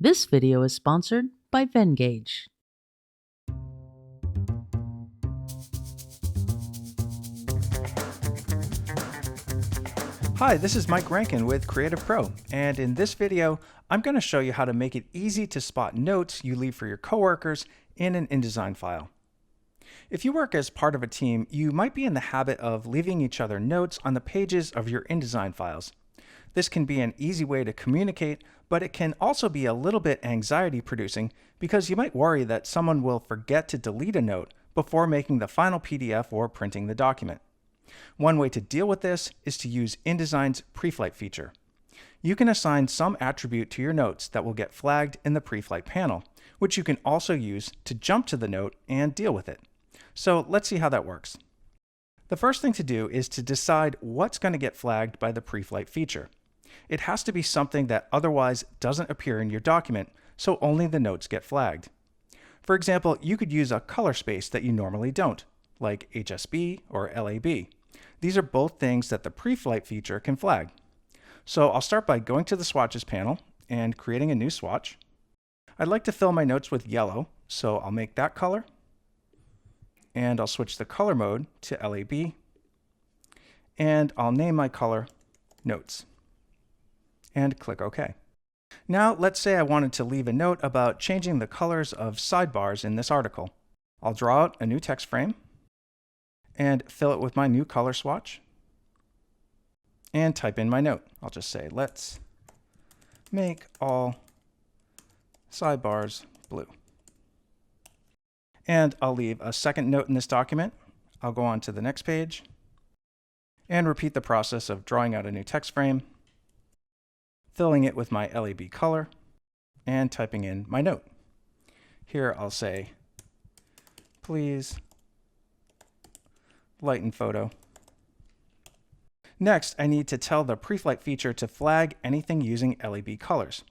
This video is sponsored by Venngage. Hi, this is Mike Rankin with CreativePro, and in this video, I'm going to show you how to make it easy to spot notes you leave for your coworkers in an InDesign file. If you work as part of a team, you might be in the habit of leaving each other notes on the pages of your InDesign files. This can be an easy way to communicate, but it can also be a little bit anxiety-producing because you might worry that someone will forget to delete a note before making the final PDF or printing the document. One way to deal with this is to use InDesign's Preflight feature. You can assign some attribute to your notes that will get flagged in the Preflight panel, which you can also use to jump to the note and deal with it. So let's see how that works. The first thing to do is to decide what's going to get flagged by the Preflight feature. It has to be something that otherwise doesn't appear in your document, so only the notes get flagged. For example, you could use a color space that you normally don't, like HSB or LAB. These are both things that the Preflight feature can flag. So I'll start by going to the swatches panel and creating a new swatch. I'd like to fill my notes with yellow, so I'll make that color. And I'll switch the color mode to LAB. And I'll name my color Notes. And click OK. Now let's say I wanted to leave a note about changing the colors of sidebars in this article. I'll draw out a new text frame and fill it with my new color swatch and type in my note. I'll just say, let's make all sidebars blue. And I'll leave a second note in this document. I'll go on to the next page and repeat the process of drawing out a new text frame, filling it with my LAB color, and typing in my note. Here I'll say, please lighten photo. Next, I need to tell the Preflight feature to flag anything using LAB colors.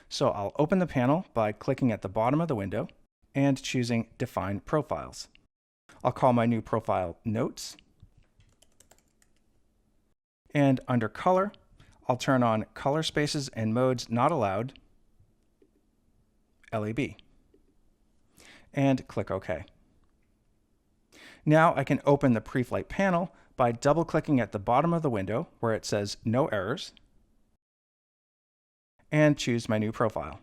So I'll open the panel by clicking at the bottom of the window and choosing Define Profiles. I'll call my new profile Notes. And under Color, I'll turn on Color Spaces and Modes Not Allowed, LAB, and click OK. Now I can open the Preflight panel by double-clicking at the bottom of the window where it says No Errors, and choose my new profile.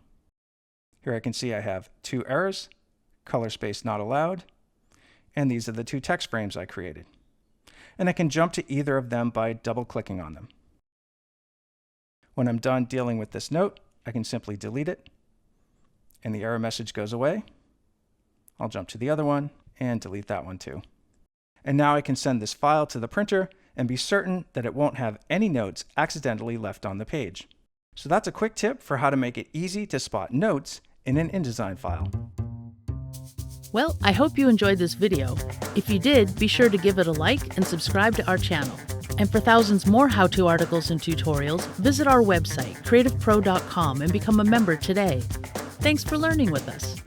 Here I can see I have 2 errors, color space not allowed, and these are the 2 text frames I created. And I can jump to either of them by double-clicking on them. When I'm done dealing with this note, I can simply delete it, and the error message goes away. I'll jump to the other one and delete that one too. And now I can send this file to the printer and be certain that it won't have any notes accidentally left on the page. So that's a quick tip for how to make it easy to spot notes in an InDesign file. Well, I hope you enjoyed this video. If you did, be sure to give it a like and subscribe to our channel. And for thousands more how-to articles and tutorials, visit our website, creativepro.com, and become a member today. Thanks for learning with us.